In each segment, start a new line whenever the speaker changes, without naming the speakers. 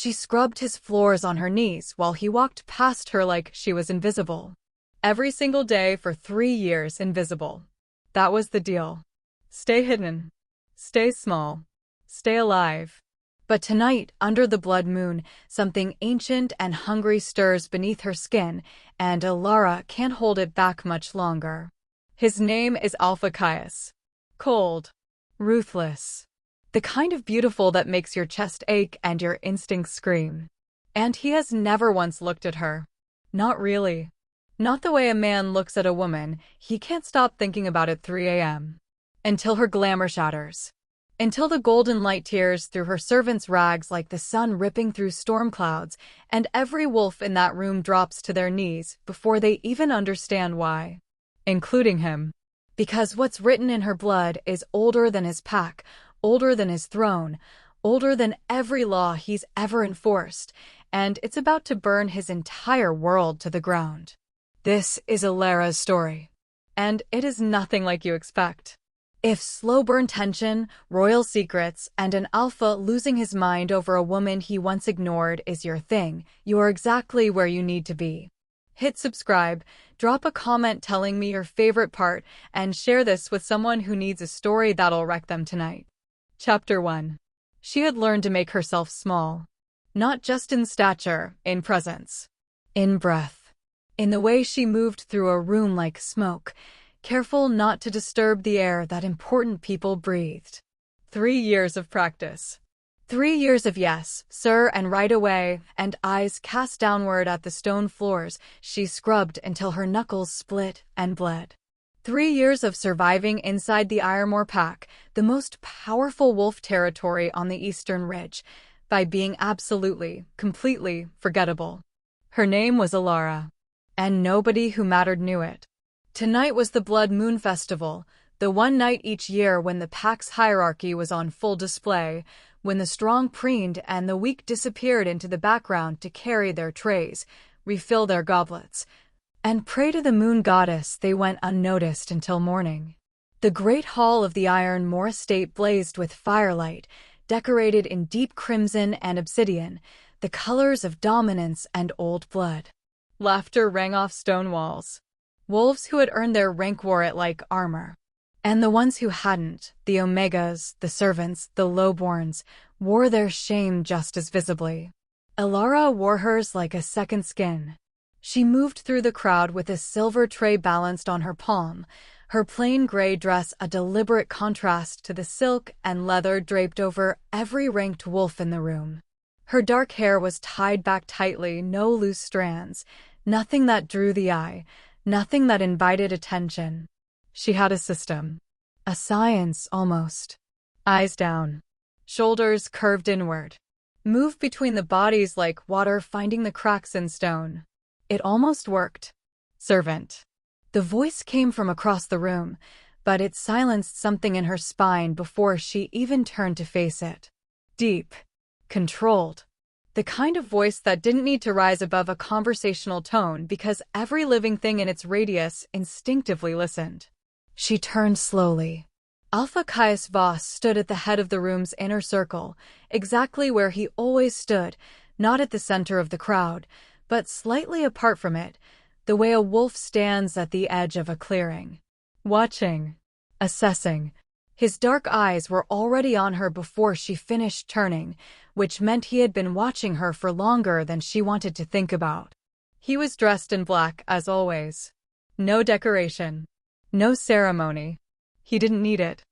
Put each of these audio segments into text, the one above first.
She scrubbed his floors on her knees while he walked past her like she was invisible. Every single day for 3 years, invisible. That was the deal. Stay hidden. Stay small. Stay alive. But tonight, under the blood moon, something ancient and hungry stirs beneath her skin, and Elara can't hold it back much longer. His name is Alpha Caius. Cold. Ruthless. The kind of beautiful that makes your chest ache and your instincts scream. And he has never once looked at her. Not really. Not the way a man looks at a woman. He can't stop thinking about it 3 a.m. Until her glamour shatters. Until the golden light tears through her servant's rags like the sun ripping through storm clouds, and every wolf in that room drops to their knees before they even understand why. Including him. Because what's written in her blood is older than his pack, older than his throne, older than every law he's ever enforced, and it's about to burn his entire world to the ground. This is Elara's story. And it is nothing like you expect. If slow burn tension, royal secrets, and an alpha losing his mind over a woman he once ignored is your thing, you are exactly where you need to be. Hit subscribe, drop a comment telling me your favorite part, and share this with someone who needs a story that'll wreck them tonight. Chapter 1. She had learned to make herself small. Not just in stature, in presence. In breath. In the way she moved through a room like smoke, careful not to disturb the air that important people breathed. 3 years of practice. 3 years of yes, sir, and right away, and eyes cast downward at the stone floors she scrubbed until her knuckles split and bled. 3 years of surviving inside the Ironmore Pack, the most powerful wolf territory on the Eastern Ridge, by being absolutely, completely forgettable. Her name was Elara, and nobody who mattered knew it. Tonight was the Blood Moon Festival, the one night each year when the pack's hierarchy was on full display, when the strong preened and the weak disappeared into the background to carry their trays, refill their goblets, and pray to the moon goddess. They went unnoticed until morning. The great hall of the Ironmore estate blazed with firelight, decorated in deep crimson and obsidian, the colors of dominance and old blood. Laughter rang off stone walls. Wolves who had earned their rank wore it like armor. And the ones who hadn't, the Omegas, the servants, the lowborns, wore their shame just as visibly. Elara wore hers like a second skin. She moved through the crowd with a silver tray balanced on her palm, her plain gray dress a deliberate contrast to the silk and leather draped over every ranked wolf in the room. Her dark hair was tied back tightly, no loose strands, nothing that drew the eye, nothing that invited attention. She had a system. A science, almost. Eyes down. Shoulders curved inward. Moved between the bodies like water finding the cracks in stone. It almost worked. Servant. The voice came from across the room, but it silenced something in her spine before she even turned to face it. Deep. Controlled. The kind of voice that didn't need to rise above a conversational tone because every living thing in its radius instinctively listened. She turned slowly. Alpha Caius Voss stood at the head of the room's inner circle, exactly where he always stood, not at the center of the crowd, but slightly apart from it, the way a wolf stands at the edge of a clearing. Watching. Assessing. His dark eyes were already on her before she finished turning, which meant he had been watching her for longer than she wanted to think about. He was dressed in black, as always. No decoration. No ceremony. He didn't need it.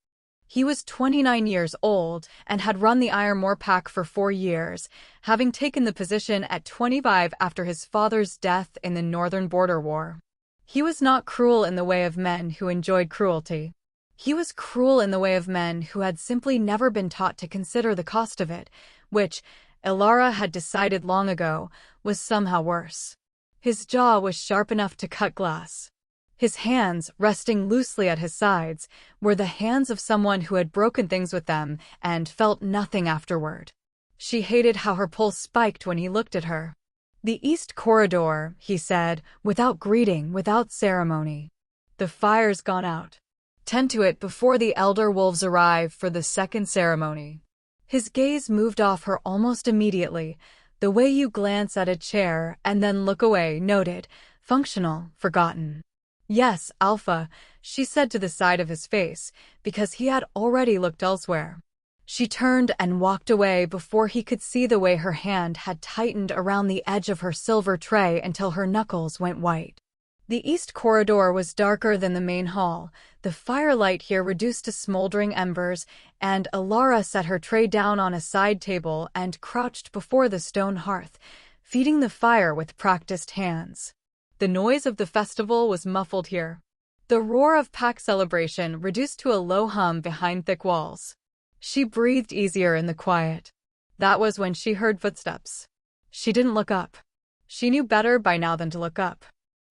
He was 29 years old and had run the Ironmore Pack for 4 years, having taken the position at 25 after his father's death in the Northern Border War. He was not cruel in the way of men who enjoyed cruelty. He was cruel in the way of men who had simply never been taught to consider the cost of it, which, Elara had decided long ago, was somehow worse. His jaw was sharp enough to cut glass. His hands, resting loosely at his sides, were the hands of someone who had broken things with them and felt nothing afterward. She hated how her pulse spiked when he looked at her. "The East Corridor," he said, without greeting, without ceremony. "The fire's gone out. Tend to it before the elder wolves arrive for the second ceremony." His gaze moved off her almost immediately, the way you glance at a chair and then look away, noted, functional, forgotten. Yes, Alpha, she said to the side of his face, because he had already looked elsewhere. She turned and walked away before he could see the way her hand had tightened around the edge of her silver tray until her knuckles went white. The east corridor was darker than the main hall, the firelight here reduced to smoldering embers, and Elara set her tray down on a side table and crouched before the stone hearth, feeding the fire with practiced hands. The noise of the festival was muffled here. The roar of pack celebration reduced to a low hum behind thick walls. She breathed easier in the quiet. That was when she heard footsteps. She didn't look up. She knew better by now than to look up.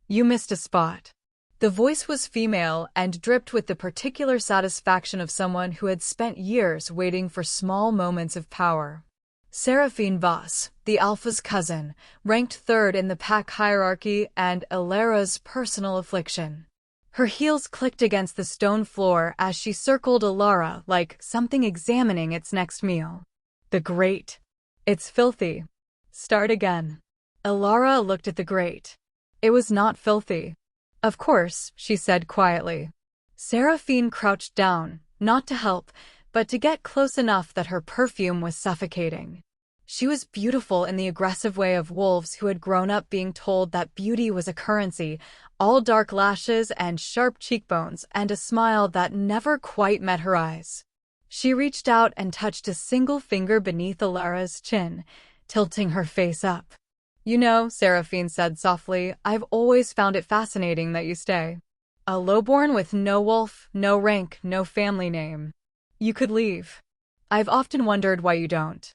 You missed a spot. The voice was female and dripped with the particular satisfaction of someone who had spent years waiting for small moments of power. Seraphine Voss, the Alpha's cousin, ranked third in the pack hierarchy and Elara's personal affliction. Her heels clicked against the stone floor as she circled Elara like something examining its next meal. The grate. It's filthy. Start again. Elara looked at the grate. It was not filthy. Of course, she said quietly. Seraphine crouched down, not to help, but to get close enough that her perfume was suffocating. She was beautiful in the aggressive way of wolves who had grown up being told that beauty was a currency, all dark lashes and sharp cheekbones and a smile that never quite met her eyes. She reached out and touched a single finger beneath Elara's chin, tilting her face up. You know, Seraphine said softly, I've always found it fascinating that you stay. A lowborn with no wolf, no rank, no family name. You could leave. I've often wondered why you don't.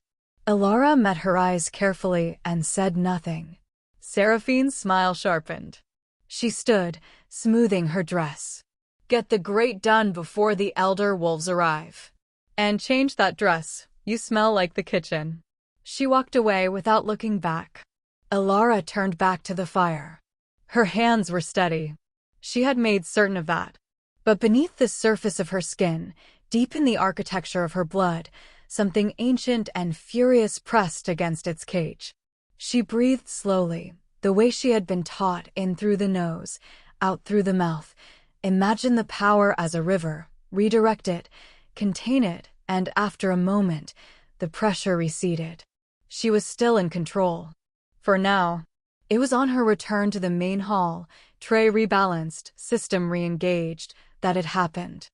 Elara met her eyes carefully and said nothing. Seraphine's smile sharpened. She stood, smoothing her dress. Get the grate done before the elder wolves arrive. And change that dress. You smell like the kitchen. She walked away without looking back. Elara turned back to the fire. Her hands were steady. She had made certain of that. But beneath the surface of her skin, deep in the architecture of her blood, something ancient and furious pressed against its cage. She breathed slowly, the way she had been taught, in through the nose, out through the mouth. Imagine the power as a river, redirect it, contain it, and after a moment, the pressure receded. She was still in control. For now. It was on her return to the main hall, tray rebalanced, system re-engaged, that it happened.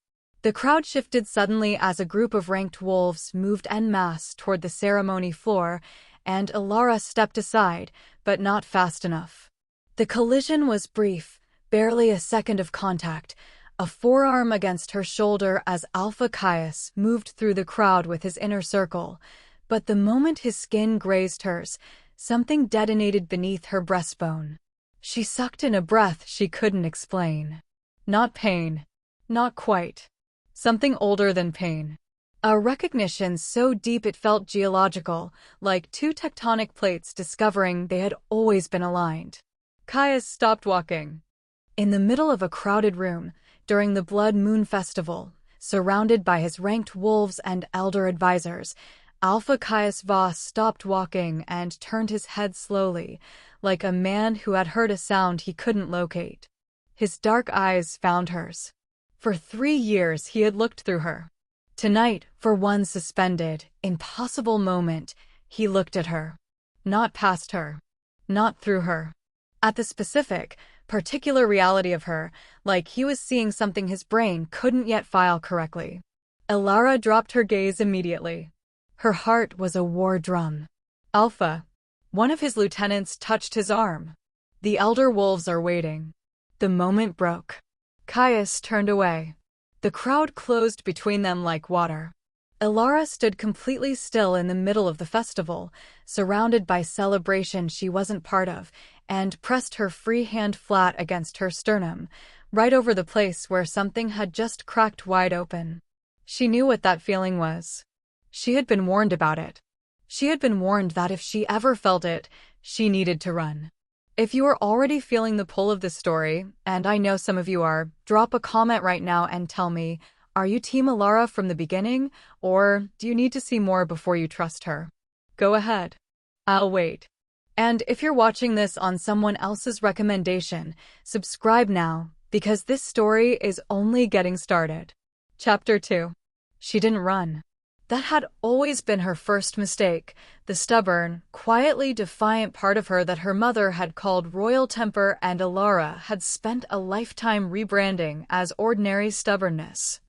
The crowd shifted suddenly as a group of ranked wolves moved en masse toward the ceremony floor, and Elara stepped aside, but not fast enough. The collision was brief, barely a second of contact, a forearm against her shoulder as Alpha Caius moved through the crowd with his inner circle, but the moment his skin grazed hers, something detonated beneath her breastbone. She sucked in a breath she couldn't explain. Not pain. Not quite. Something older than pain. A recognition so deep it felt geological, like two tectonic plates discovering they had always been aligned. Caius stopped walking. In the middle of a crowded room, during the Blood Moon Festival, surrounded by his ranked wolves and elder advisors, Alpha Caius Voss stopped walking and turned his head slowly, like a man who had heard a sound he couldn't locate. His dark eyes found hers. For 3 years he had looked through her. Tonight, for one suspended, impossible moment, he looked at her. Not past her. Not through her. At the specific, particular reality of her, like he was seeing something his brain couldn't yet file correctly. Elara dropped her gaze immediately. Her heart was a war drum. Alpha. One of his lieutenants touched his arm. The elder wolves are waiting. The moment broke. Caius turned away. The crowd closed between them like water. Elara stood completely still in the middle of the festival, surrounded by celebration she wasn't part of, and pressed her free hand flat against her sternum, right over the place where something had just cracked wide open. She knew what that feeling was. She had been warned about it. She had been warned that if she ever felt it, she needed to run. If you are already feeling the pull of this story, and I know some of you are, drop a comment right now and tell me, Are you Team Elara from the beginning, or do you need to see more before you trust her? Go ahead. I'll wait. And if you're watching this on someone else's recommendation, subscribe now, because this story is only getting started. Chapter 2. She didn't run. That had always been her first mistake, the stubborn, quietly defiant part of her that her mother had called royal temper and Elara had spent a lifetime rebranding as ordinary stubbornness.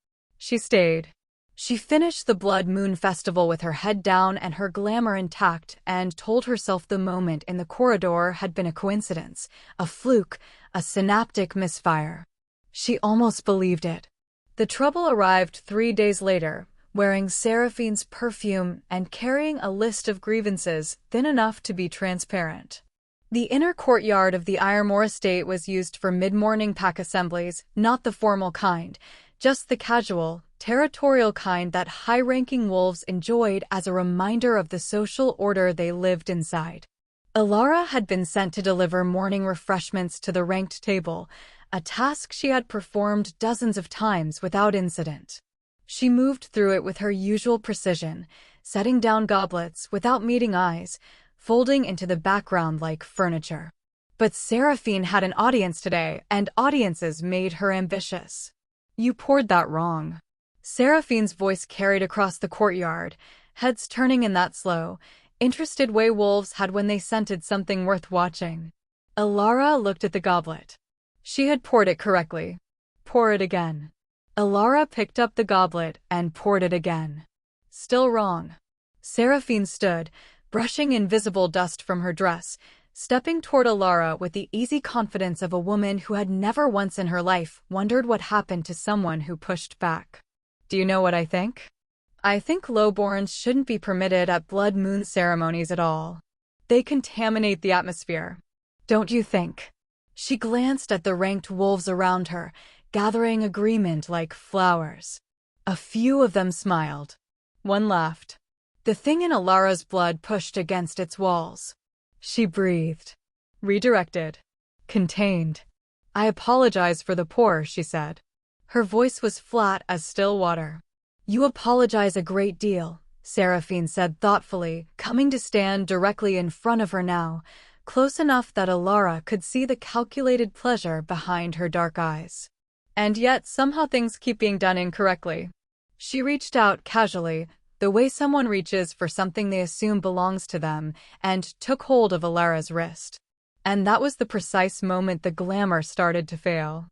She stayed. She finished the Blood Moon Festival with her head down and her glamour intact and told herself the moment in the corridor had been a coincidence, a fluke, a synaptic misfire. She almost believed it. The trouble arrived 3 days later, wearing Seraphine's perfume and carrying a list of grievances thin enough to be transparent. The inner courtyard of the Iremore estate was used for mid-morning pack assemblies, not the formal kind, just the casual, territorial kind that high-ranking wolves enjoyed as a reminder of the social order they lived inside. Elara had been sent to deliver morning refreshments to the ranked table, a task she had performed dozens of times without incident. She moved through it with her usual precision, setting down goblets without meeting eyes, folding into the background like furniture. But Seraphine had an audience today, and audiences made her ambitious. You poured that wrong. Seraphine's voice carried across the courtyard, heads turning in that slow, interested way wolves had when they scented something worth watching. Elara looked at the goblet. She had poured it correctly. Pour it again. Elara picked up the goblet and poured it again. Still wrong. Seraphine stood, brushing invisible dust from her dress, stepping toward Elara with the easy confidence of a woman who had never once in her life wondered what happened to someone who pushed back. Do you know what I think? I think lowborns shouldn't be permitted at blood moon ceremonies at all. They contaminate the atmosphere. Don't you think? She glanced at the ranked wolves around her, gathering agreement like flowers. A few of them smiled. One laughed. The thing in Elara's blood pushed against its walls. She breathed. Redirected. Contained. I apologize for the pour, she said. Her voice was flat as still water. You apologize a great deal, Seraphine said thoughtfully, coming to stand directly in front of her now, close enough that Elara could see the calculated pleasure behind her dark eyes. And yet somehow things keep being done incorrectly. She reached out casually, the way someone reaches for something they assume belongs to them, and took hold of Elara's wrist. And that was the precise moment the glamour started to fail.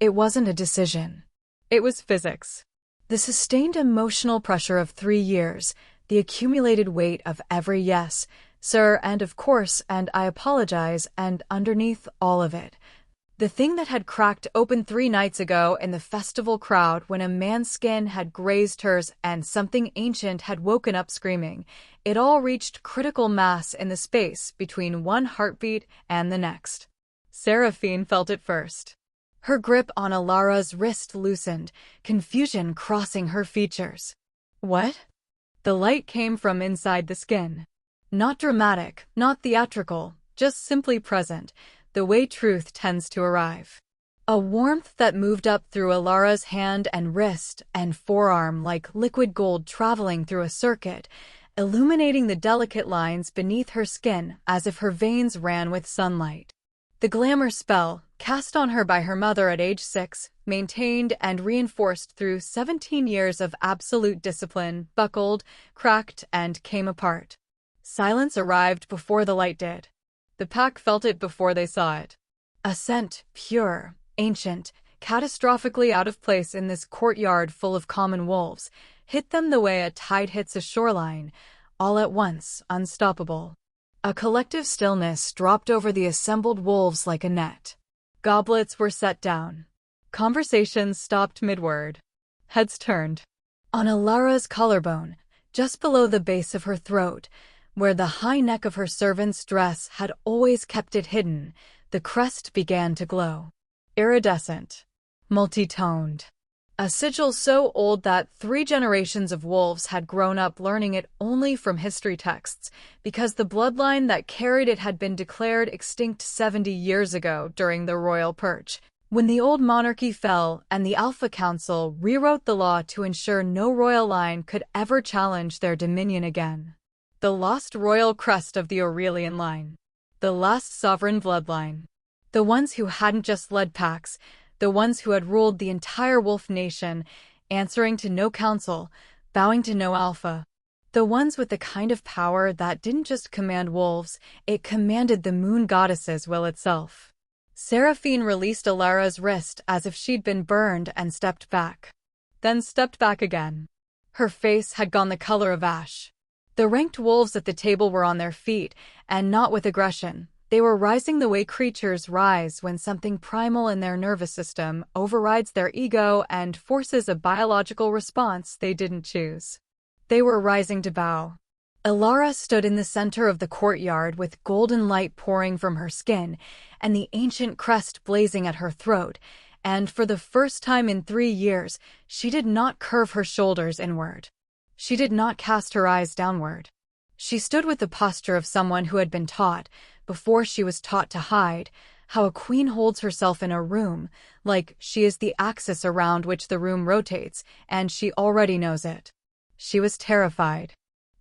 It wasn't a decision. It was physics. The sustained emotional pressure of 3 years, the accumulated weight of every yes, sir, and of course, and I apologize, and underneath all of it, the thing that had cracked open 3 nights ago in the festival crowd when a man's skin had grazed hers and something ancient had woken up screaming, it all reached critical mass in the space between one heartbeat and the next. Seraphine felt it first. Her grip on Elara's wrist loosened, confusion crossing her features. What? The light came from inside the skin. Not dramatic, not theatrical, just simply present, the way truth tends to arrive. A warmth that moved up through Elara's hand and wrist and forearm like liquid gold traveling through a circuit, illuminating the delicate lines beneath her skin as if her veins ran with sunlight. The glamour spell, cast on her by her mother at age 6, maintained and reinforced through 17 years of absolute discipline, buckled, cracked, and came apart. Silence arrived before the light did. The pack felt it before they saw it. A scent, pure, ancient, catastrophically out of place in this courtyard full of common wolves, hit them the way a tide hits a shoreline, all at once, unstoppable. A collective stillness dropped over the assembled wolves like a net. Goblets were set down. Conversations stopped mid-word. Heads turned. On Elara's collarbone, just below the base of her throat, where the high neck of her servant's dress had always kept it hidden, the crest began to glow. Iridescent. Multi-toned. A sigil so old that 3 generations of wolves had grown up learning it only from history texts, because the bloodline that carried it had been declared extinct 70 years ago during the royal purge. When the old monarchy fell and the Alpha Council rewrote the law to ensure no royal line could ever challenge their dominion again. The lost royal crest of the Aurelian line. The last sovereign bloodline. The ones who hadn't just led packs, the ones who had ruled the entire wolf nation, answering to no council, bowing to no alpha. The ones with the kind of power that didn't just command wolves, it commanded the moon goddess's will itself. Seraphine released Elara's wrist as if she'd been burned and stepped back. Then stepped back again. Her face had gone the color of ash. The ranked wolves at the table were on their feet, and not with aggression. They were rising the way creatures rise when something primal in their nervous system overrides their ego and forces a biological response they didn't choose. They were rising to bow. Elara stood in the center of the courtyard with golden light pouring from her skin and the ancient crest blazing at her throat, and for the first time in 3 years, she did not curve her shoulders inward. She did not cast her eyes downward. She stood with the posture of someone who had been taught, before she was taught to hide, how a queen holds herself in a room, like she is the axis around which the room rotates, and she already knows it. She was terrified.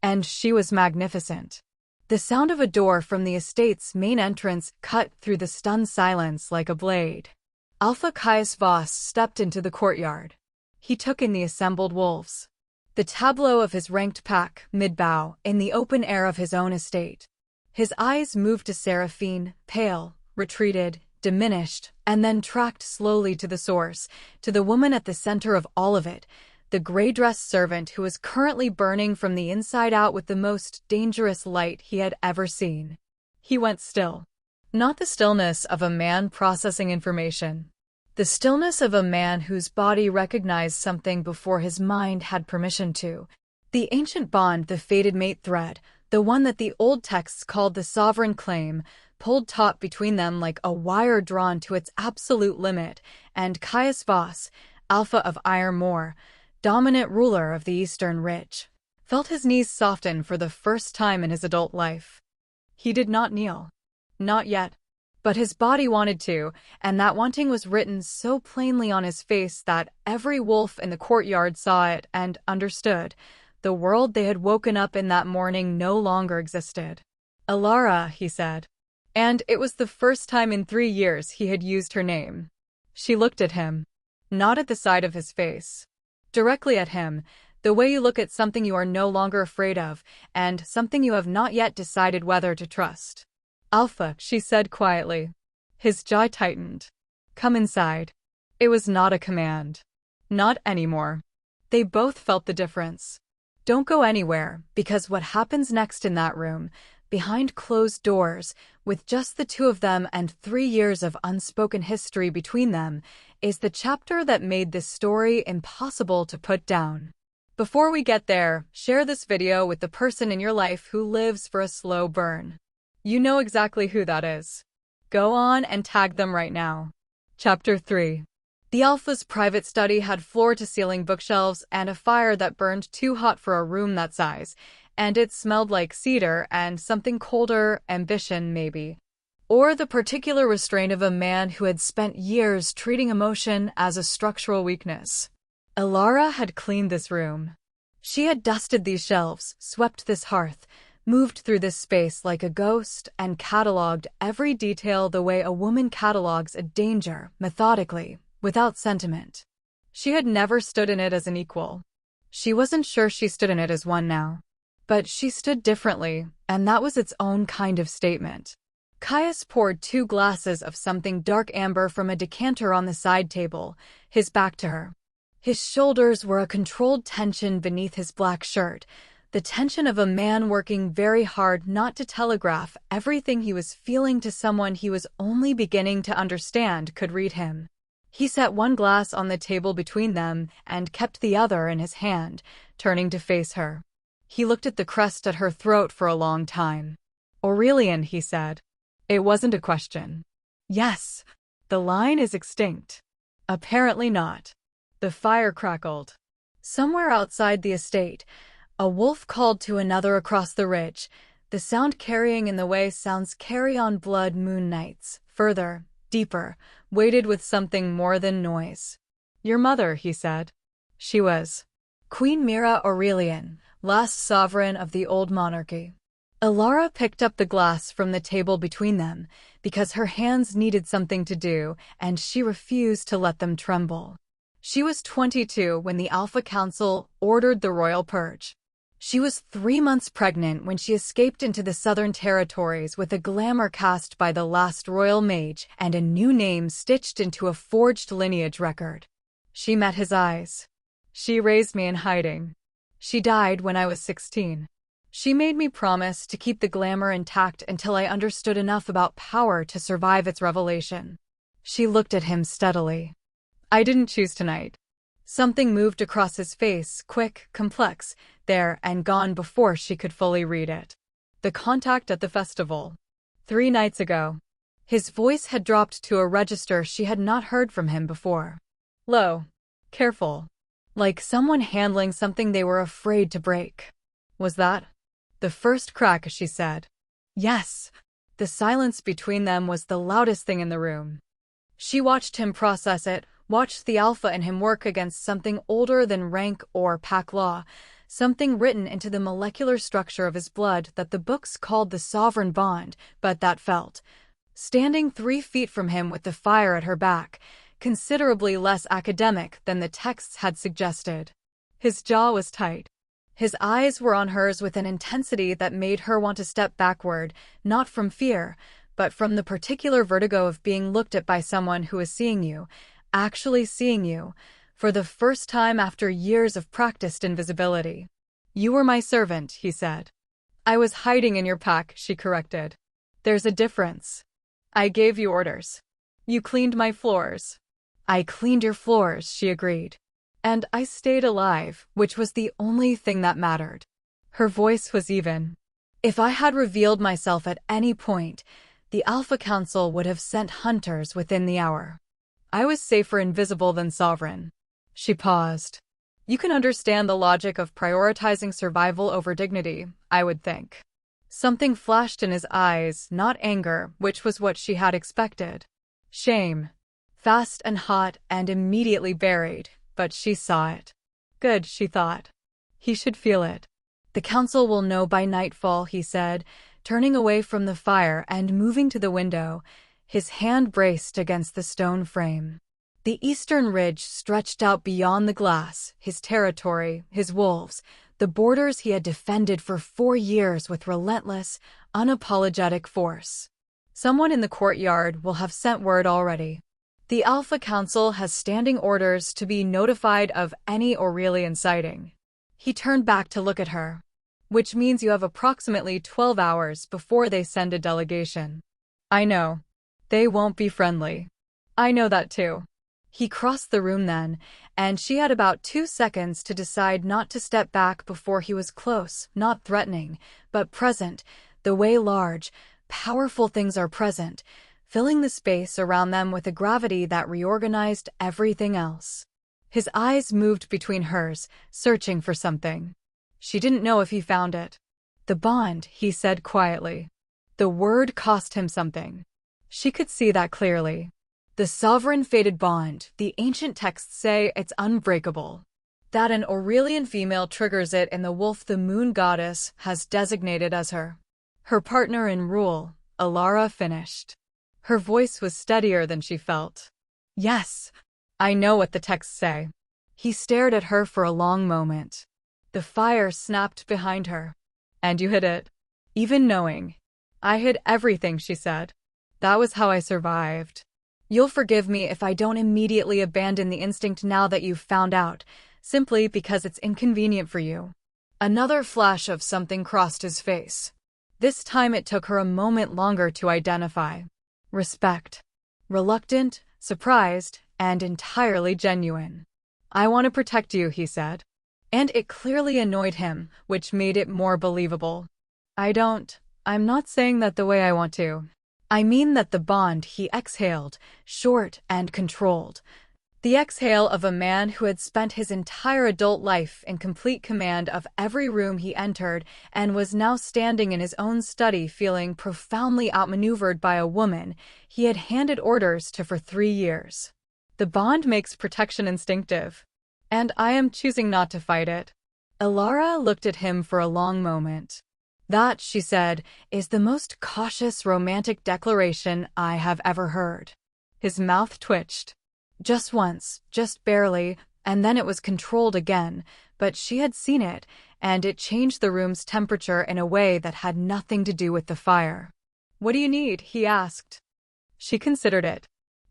And she was magnificent. The sound of a door from the estate's main entrance cut through the stunned silence like a blade. Alpha Caius Voss stepped into the courtyard. He took in the assembled wolves. The tableau of his ranked pack, mid-bow, in the open air of his own estate. His eyes moved to Seraphine, pale, retreated, diminished, and then tracked slowly to the source, to the woman at the center of all of it, the gray-dressed servant who was currently burning from the inside out with the most dangerous light he had ever seen. He went still. Not the stillness of a man processing information. The stillness of a man whose body recognized something before his mind had permission to. The ancient bond, the fated mate thread, the one that the old texts called the sovereign claim, pulled taut between them like a wire drawn to its absolute limit, and Caius Voss, Alpha of Iron Moor, dominant ruler of the Eastern Ridge, felt his knees soften for the first time in his adult life. He did not kneel. Not yet. But his body wanted to, and that wanting was written so plainly on his face that every wolf in the courtyard saw it and understood. The world they had woken up in that morning no longer existed. Elara, he said. And it was the first time in 3 years he had used her name. She looked at him. Not at the side of his face. Directly at him, the way you look at something you are no longer afraid of, and something you have not yet decided whether to trust. Alpha, she said quietly. His jaw tightened. Come inside. It was not a command. Not anymore. They both felt the difference. Don't go anywhere, because what happens next in that room, behind closed doors, with just the two of them and 3 years of unspoken history between them, is the chapter that made this story impossible to put down. Before we get there, share this video with the person in your life who lives for a slow burn. You know exactly who that is. Go on and tag them right now. Chapter 3. The Alpha's private study had floor-to-ceiling bookshelves and a fire that burned too hot for a room that size, and it smelled like cedar and something colder, ambition maybe. Or the particular restraint of a man who had spent years treating emotion as a structural weakness. Elara had cleaned this room. She had dusted these shelves, swept this hearth, moved through this space like a ghost, and catalogued every detail the way a woman catalogues a danger, methodically, without sentiment. She had never stood in it as an equal. She wasn't sure she stood in it as one now. But she stood differently, and that was its own kind of statement. Caius poured 2 glasses of something dark amber from a decanter on the side table, his back to her. His shoulders were a controlled tension beneath his black shirt, the tension of a man working very hard not to telegraph everything he was feeling to someone he was only beginning to understand could read him. He set one glass on the table between them and kept the other in his hand, turning to face her. He looked at the crest at her throat for a long time. Aurelian, he said. It wasn't a question. Yes, the line is extinct. Apparently not. The fire crackled. Somewhere outside the estate, a wolf called to another across the ridge, the sound carrying in the way sounds carry on blood moon nights. Further, deeper, weighted with something more than noise. Your mother, he said. She was Queen Mira Aurelian, last sovereign of the old monarchy. Elara picked up the glass from the table between them, because her hands needed something to do, and she refused to let them tremble. She was 22 when the Alpha Council ordered the royal purge. She was 3 months pregnant when she escaped into the southern territories with a glamour cast by the last royal mage and a new name stitched into a forged lineage record. She met his eyes. She raised me in hiding. She died when I was 16. She made me promise to keep the glamour intact until I understood enough about power to survive its revelation. She looked at him steadily. I didn't choose tonight. Something moved across his face, quick, complex, there and gone before she could fully read it. The contact at the festival. 3 nights ago. His voice had dropped to a register she had not heard from him before. Low. Careful. Like someone handling something they were afraid to break. Was that the first crack, she said. Yes. The silence between them was the loudest thing in the room. She watched him process it, watched the alpha in him work against something older than rank or pack law, something written into the molecular structure of his blood that the books called the sovereign bond, but that felt. Standing 3 feet from him with the fire at her back, considerably less academic than the texts had suggested. His jaw was tight. His eyes were on hers with an intensity that made her want to step backward, not from fear, but from the particular vertigo of being looked at by someone who is seeing you, actually seeing you, for the first time after years of practiced invisibility. You were my servant, he said. I was hiding in your pack, she corrected. There's a difference. I gave you orders. You cleaned my floors. I cleaned your floors, she agreed. And I stayed alive, which was the only thing that mattered. Her voice was even. If I had revealed myself at any point, the Alpha Council would have sent hunters within the hour. I was safer invisible than sovereign. She paused. You can understand the logic of prioritizing survival over dignity, I would think. Something flashed in his eyes, not anger, which was what she had expected. Shame. Fast and hot and immediately buried, but she saw it. Good, she thought. He should feel it. The council will know by nightfall, he said, turning away from the fire and moving to the window, his hand braced against the stone frame. The eastern ridge stretched out beyond the glass, his territory, his wolves, the borders he had defended for 4 years with relentless, unapologetic force. Someone in the courtyard will have sent word already. The Alpha Council has standing orders to be notified of any Aurelian sighting. He turned back to look at her. Which means you have approximately 12 hours before they send a delegation. I know. They won't be friendly. I know that too. He crossed the room then, and she had about 2 seconds to decide not to step back before he was close, not threatening, but present, the way large, powerful things are present, filling the space around them with a gravity that reorganized everything else. His eyes moved between hers, searching for something. She didn't know if he found it. The bond, he said quietly. The word cost him something. She could see that clearly. The sovereign fated bond, the ancient texts say it's unbreakable. That an Aurelian female triggers it in the wolf the moon goddess has designated as her partner in rule, Elara finished. Her voice was steadier than she felt. Yes, I know what the texts say. He stared at her for a long moment. The fire snapped behind her. And you hid it. Even knowing. I hid everything, she said. That was how I survived. You'll forgive me if I don't immediately abandon the instinct now that you've found out, simply because it's inconvenient for you. Another flash of something crossed his face. This time it took her a moment longer to identify. Respect. Reluctant, surprised, and entirely genuine. I want to protect you, he said. And it clearly annoyed him, which made it more believable. I'm not saying that the way I want to. I mean that the bond, he exhaled, short and controlled. The exhale of a man who had spent his entire adult life in complete command of every room he entered and was now standing in his own study feeling profoundly outmaneuvered by a woman he had handed orders to for 3 years. The bond makes protection instinctive. And I am choosing not to fight it. Elara looked at him for a long moment. That, she said, is the most cautious romantic declaration I have ever heard. His mouth twitched. Just once, just barely, and then it was controlled again, but she had seen it, and it changed the room's temperature in a way that had nothing to do with the fire. "What do you need?" he asked. She considered it.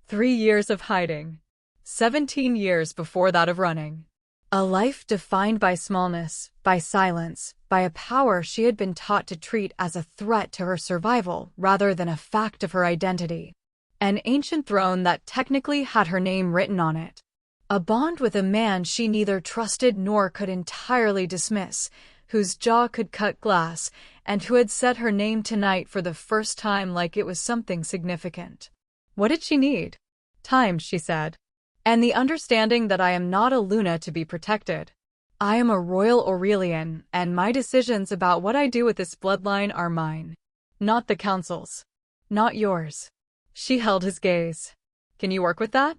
3 years of hiding. 17 years before that of running. A life defined by smallness, by silence, by a power she had been taught to treat as a threat to her survival rather than a fact of her identity. An ancient throne that technically had her name written on it. A bond with a man she neither trusted nor could entirely dismiss, whose jaw could cut glass, and who had said her name tonight for the first time like it was something significant. What did she need? Time, she said. And the understanding that I am not a Luna to be protected. I am a royal Aurelian, and my decisions about what I do with this bloodline are mine. Not the council's. Not yours. She held his gaze. Can you work with that?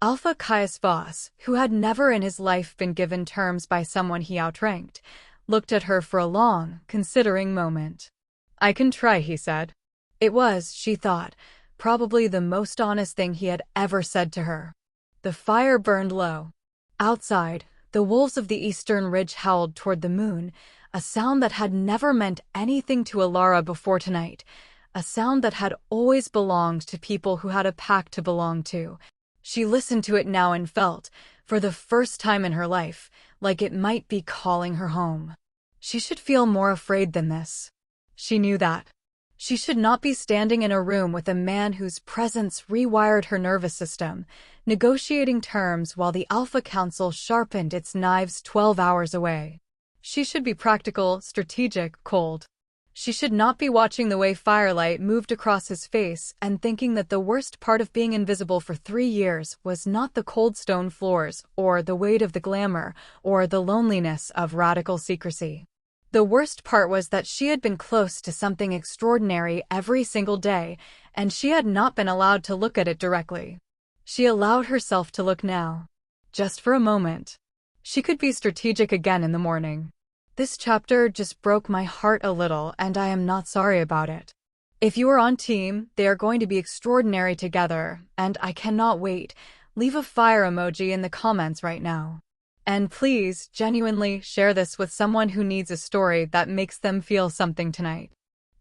Alpha Caius Voss, who had never in his life been given terms by someone he outranked, looked at her for a long, considering moment. I can try, he said. It was, she thought, probably the most honest thing he had ever said to her. The fire burned low. Outside, the wolves of the eastern ridge howled toward the moon, a sound that had never meant anything to Elara before tonight, a sound that had always belonged to people who had a pack to belong to. She listened to it now and felt, for the first time in her life, like it might be calling her home. She should feel more afraid than this. She knew that. She should not be standing in a room with a man whose presence rewired her nervous system, negotiating terms while the Alpha Council sharpened its knives 12 hours away. She should be practical, strategic, cold. She should not be watching the way firelight moved across his face and thinking that the worst part of being invisible for 3 years was not the cold stone floors, or the weight of the glamour, or the loneliness of radical secrecy. The worst part was that she had been close to something extraordinary every single day, and she had not been allowed to look at it directly. She allowed herself to look now. Just for a moment. She could be strategic again in the morning. This chapter just broke my heart a little, and I am not sorry about it. If you are on team, they are going to be extraordinary together, and I cannot wait. Leave a fire emoji in the comments right now. And please, genuinely, share this with someone who needs a story that makes them feel something tonight.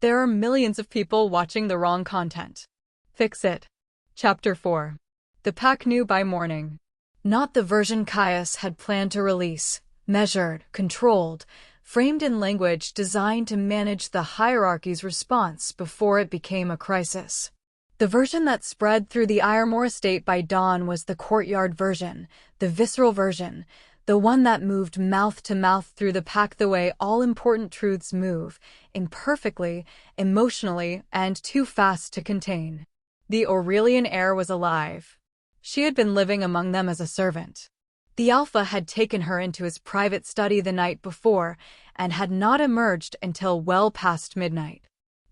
There are millions of people watching the wrong content. Fix it. Chapter 4. The pack knew by morning. Not the version Caius had planned to release. Measured, controlled, framed in language designed to manage the hierarchy's response before it became a crisis. The version that spread through the Iremore estate by dawn was the courtyard version, the visceral version, the one that moved mouth to mouth through the pack the way all important truths move, imperfectly, emotionally, and too fast to contain. The Aurelian heir was alive. She had been living among them as a servant. The Alpha had taken her into his private study the night before and had not emerged until well past midnight.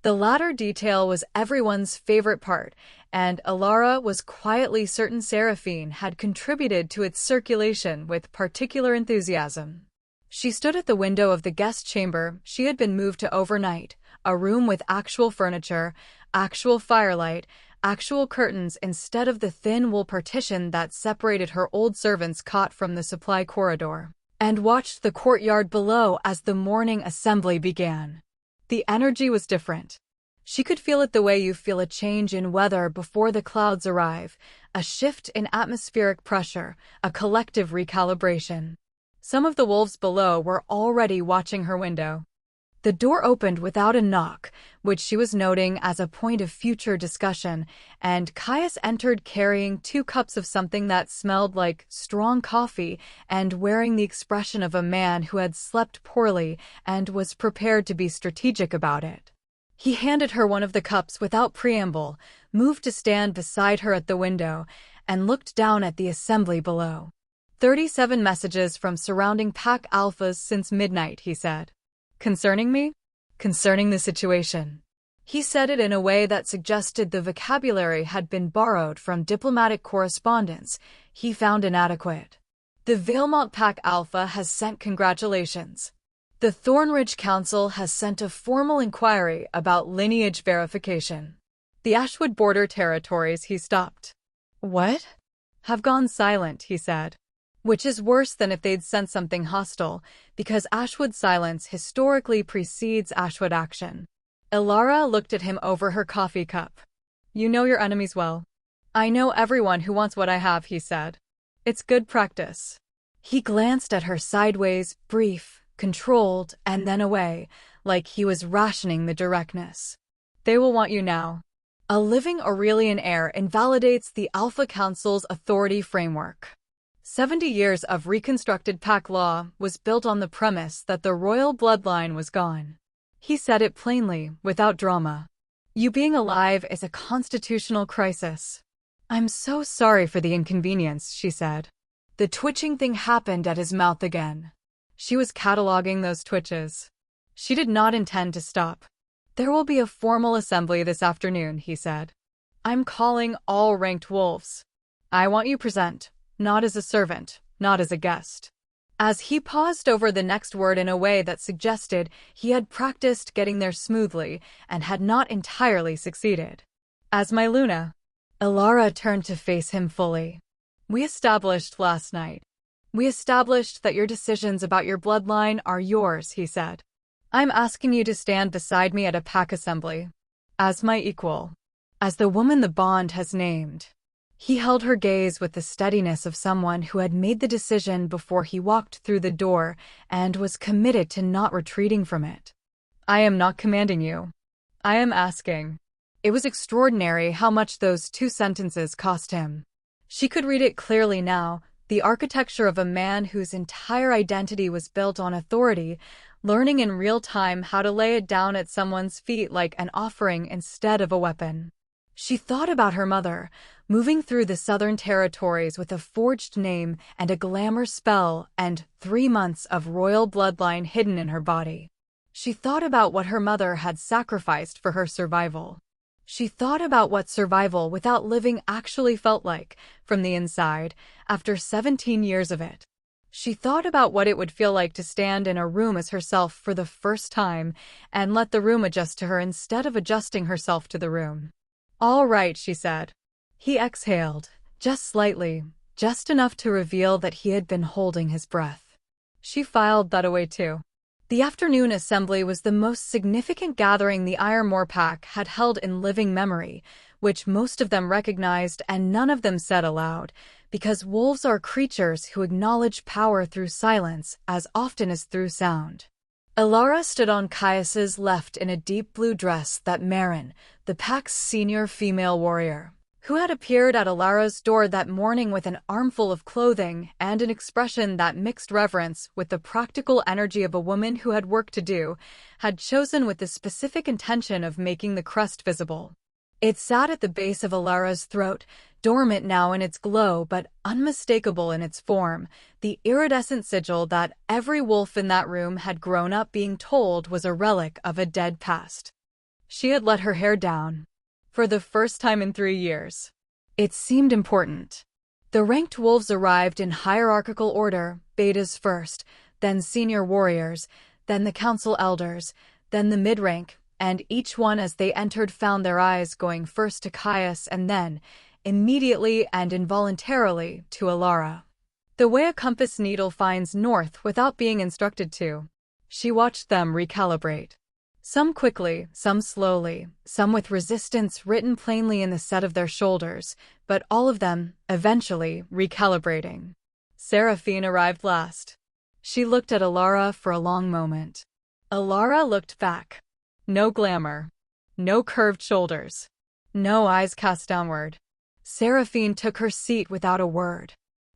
The latter detail was everyone's favorite part, and Elara was quietly certain Seraphine had contributed to its circulation with particular enthusiasm. She stood at the window of the guest chamber she had been moved to overnight, a room with actual furniture, actual firelight, actual curtains instead of the thin wool partition that separated her old servant's cot from the supply corridor, and watched the courtyard below as the morning assembly began. The energy was different. She could feel it the way you feel a change in weather before the clouds arrive, a shift in atmospheric pressure, a collective recalibration. Some of the wolves below were already watching her window. The door opened without a knock, which she was noting as a point of future discussion, and Caius entered carrying 2 cups of something that smelled like strong coffee and wearing the expression of a man who had slept poorly and was prepared to be strategic about it. He handed her one of the cups without preamble, moved to stand beside her at the window, and looked down at the assembly below. 37 messages from surrounding pack alphas since midnight, he said. Concerning me? Concerning the situation. He said it in a way that suggested the vocabulary had been borrowed from diplomatic correspondence he found inadequate. The Valemont Pack Alpha has sent congratulations. The Thornridge Council has sent a formal inquiry about lineage verification. The Ashwood border territories, he stopped. What? Have gone silent, he said. Which is worse than if they'd sent something hostile, because Ashwood silence historically precedes Ashwood action. Elara looked at him over her coffee cup. You know your enemies well. I know everyone who wants what I have, he said. It's good practice. He glanced at her sideways, brief, controlled, and then away, like he was rationing the directness. They will want you now. A living Aurelian heir invalidates the Alpha Council's authority framework. 70 years of reconstructed pack law was built on the premise that the royal bloodline was gone. He said it plainly, without drama. You being alive is a constitutional crisis. I'm so sorry for the inconvenience, she said. The twitching thing happened at his mouth again. She was cataloging those twitches. She did not intend to stop. There will be a formal assembly this afternoon, he said. I'm calling all ranked wolves. I want you present, not as a servant, not as a guest. As he paused over the next word in a way that suggested he had practiced getting there smoothly and had not entirely succeeded. As my Luna. Elara turned to face him fully. We established last night. We established that your decisions about your bloodline are yours, he said. I'm asking you to stand beside me at a pack assembly. As my equal. As the woman the bond has named. He held her gaze with the steadiness of someone who had made the decision before he walked through the door and was committed to not retreating from it. I am not commanding you. I am asking. It was extraordinary how much those 2 sentences cost him. She could read it clearly now, the architecture of a man whose entire identity was built on authority, learning in real time how to lay it down at someone's feet like an offering instead of a weapon. She thought about her mother, moving through the Southern Territories with a forged name and a glamour spell and 3 months of royal bloodline hidden in her body. She thought about what her mother had sacrificed for her survival. She thought about what survival without living actually felt like, from the inside, after 17 years of it. She thought about what it would feel like to stand in a room as herself for the first time and let the room adjust to her instead of adjusting herself to the room. All right, she said. He exhaled, just slightly, just enough to reveal that he had been holding his breath. She filed that away too. The afternoon assembly was the most significant gathering the Ironmore Pack had held in living memory, which most of them recognized and none of them said aloud, because wolves are creatures who acknowledge power through silence as often as through sound. Elara stood on Caius's left in a deep blue dress that Marin, the pack's senior female warrior, who had appeared at Elara's door that morning with an armful of clothing and an expression that mixed reverence with the practical energy of a woman who had work to do, had chosen with the specific intention of making the crest visible. It sat at the base of Elara's throat, dormant now in its glow but unmistakable in its form, the iridescent sigil that every wolf in that room had grown up being told was a relic of a dead past. She had let her hair down. For the first time in 3 years. It seemed important. The ranked wolves arrived in hierarchical order, betas first, then senior warriors, then the council elders, then the mid-rank, and each one as they entered found their eyes going first to Caius and then, immediately and involuntarily, to Elara. The way a compass needle finds north without being instructed to. She watched them recalibrate. Some quickly, some slowly, some with resistance written plainly in the set of their shoulders, but all of them, eventually, recalibrating. Seraphine arrived last. She looked at Elara for a long moment. Elara looked back. No glamour. No curved shoulders. No eyes cast downward. Seraphine took her seat without a word.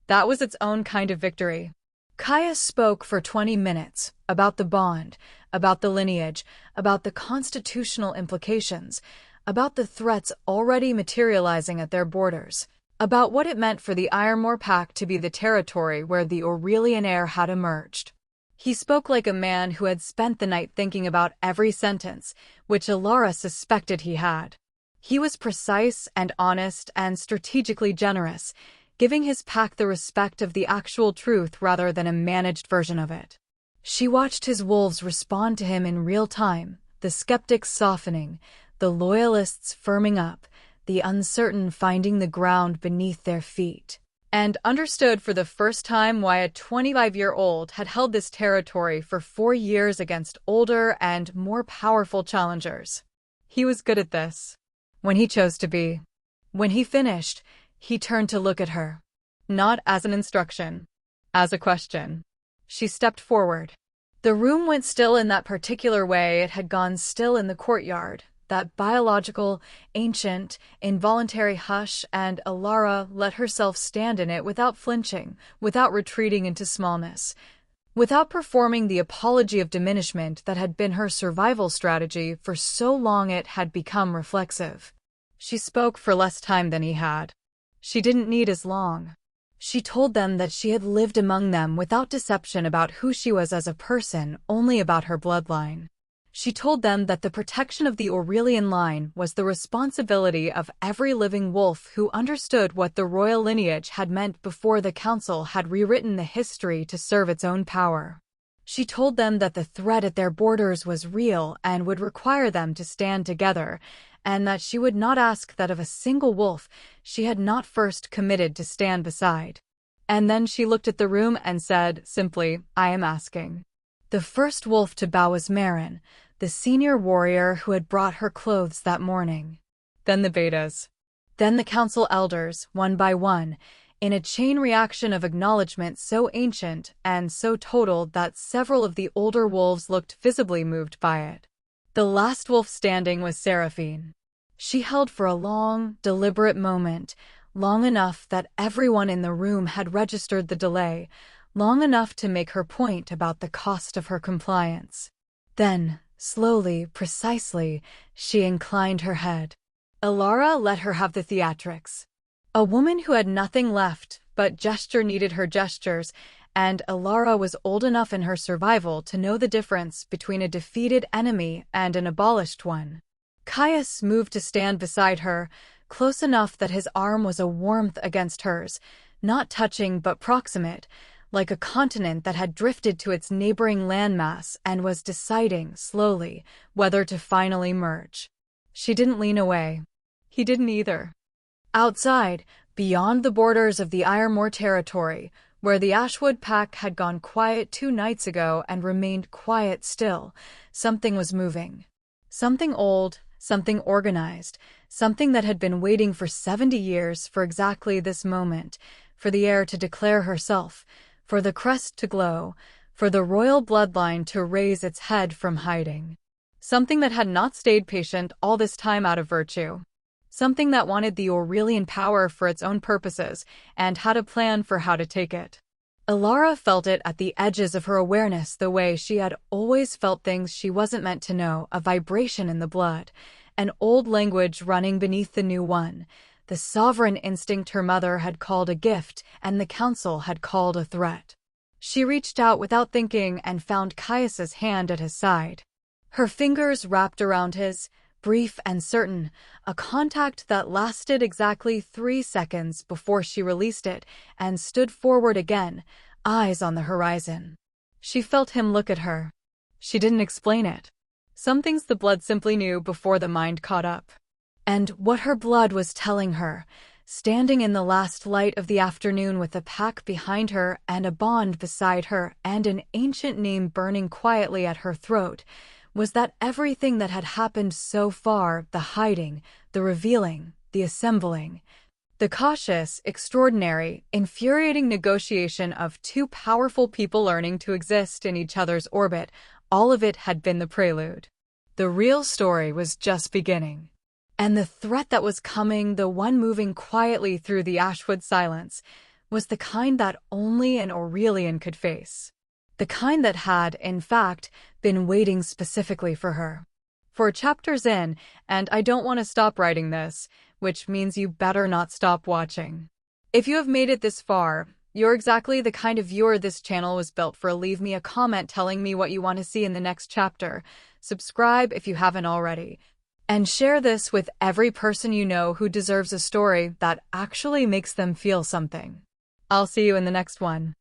That was its own kind of victory. Caius spoke for 20 minutes, about the bond, about the lineage, about the constitutional implications, about the threats already materializing at their borders, about what it meant for the Ironmore Pack to be the territory where the Aurelian heir had emerged. He spoke like a man who had spent the night thinking about every sentence, which Elara suspected he had. He was precise and honest and strategically generous, giving his pack the respect of the actual truth rather than a managed version of it. She watched his wolves respond to him in real time, the skeptics softening, the loyalists firming up, the uncertain finding the ground beneath their feet, and understood for the first time why a 25-year-old had held this territory for 4 years against older and more powerful challengers. He was good at this. When he chose to be. When he finished, he turned to look at her. Not as an instruction. As a question. She stepped forward. The room went still in that particular way it had gone still in the courtyard, that biological, ancient, involuntary hush, and Elara let herself stand in it without flinching, without retreating into smallness, without performing the apology of diminishment that had been her survival strategy for so long it had become reflexive. She spoke for less time than he had. She didn't need as long. She told them that she had lived among them without deception about who she was as a person, only about her bloodline. She told them that the protection of the Aurelian line was the responsibility of every living wolf who understood what the royal lineage had meant before the council had rewritten the history to serve its own power. She told them that the threat at their borders was real and would require them to stand together, and that she would not ask that of a single wolf she had not first committed to stand beside. And then she looked at the room and said, simply, "I am asking." The first wolf to bow was Marin, the senior warrior who had brought her clothes that morning. Then the betas. Then the council elders, one by one, in a chain reaction of acknowledgement so ancient and so total that several of the older wolves looked visibly moved by it. The last wolf standing was Seraphine. She held for a long, deliberate moment, long enough that everyone in the room had registered the delay, long enough to make her point about the cost of her compliance. Then, slowly, precisely, she inclined her head. Elara let her have the theatrics. A woman who had nothing left but gesture needed her gestures, and Elara was old enough in her survival to know the difference between a defeated enemy and an abolished one. Caius moved to stand beside her, close enough that his arm was a warmth against hers, not touching but proximate, like a continent that had drifted to its neighboring landmass and was deciding, slowly, whether to finally merge. She didn't lean away. He didn't either. Outside, beyond the borders of the Ironmore territory, where the Ashwood pack had gone quiet 2 nights ago and remained quiet still, something was moving. Something old, something organized, something that had been waiting for 70 years for exactly this moment, for the heir to declare herself, for the crest to glow, for the royal bloodline to raise its head from hiding. Something that had not stayed patient all this time out of virtue. Something that wanted the Aurelian power for its own purposes and had a plan for how to take it. Elara felt it at the edges of her awareness the way she had always felt things she wasn't meant to know, a vibration in the blood, an old language running beneath the new one, the sovereign instinct her mother had called a gift and the council had called a threat. She reached out without thinking and found Caius's hand at his side. Her fingers wrapped around his, brief and certain, a contact that lasted exactly 3 seconds before she released it and stood forward again, eyes on the horizon. She felt him look at her. She didn't explain it. Some things the blood simply knew before the mind caught up. And what her blood was telling her, standing in the last light of the afternoon with a pack behind her and a bond beside her and an ancient name burning quietly at her throat, was that everything that had happened so far, the hiding, the revealing, the assembling, the cautious, extraordinary, infuriating negotiation of 2 powerful people learning to exist in each other's orbit, all of it had been the prelude. The real story was just beginning. And the threat that was coming, the one moving quietly through the Ashwood silence, was the kind that only an Aurelian could face. The kind that had, in fact, been waiting specifically for her. 4 chapters in, and I don't want to stop writing this, which means you better not stop watching. If you have made it this far, you're exactly the kind of viewer this channel was built for. Leave me a comment telling me what you want to see in the next chapter. Subscribe if you haven't already. And share this with every person you know who deserves a story that actually makes them feel something. I'll see you in the next one.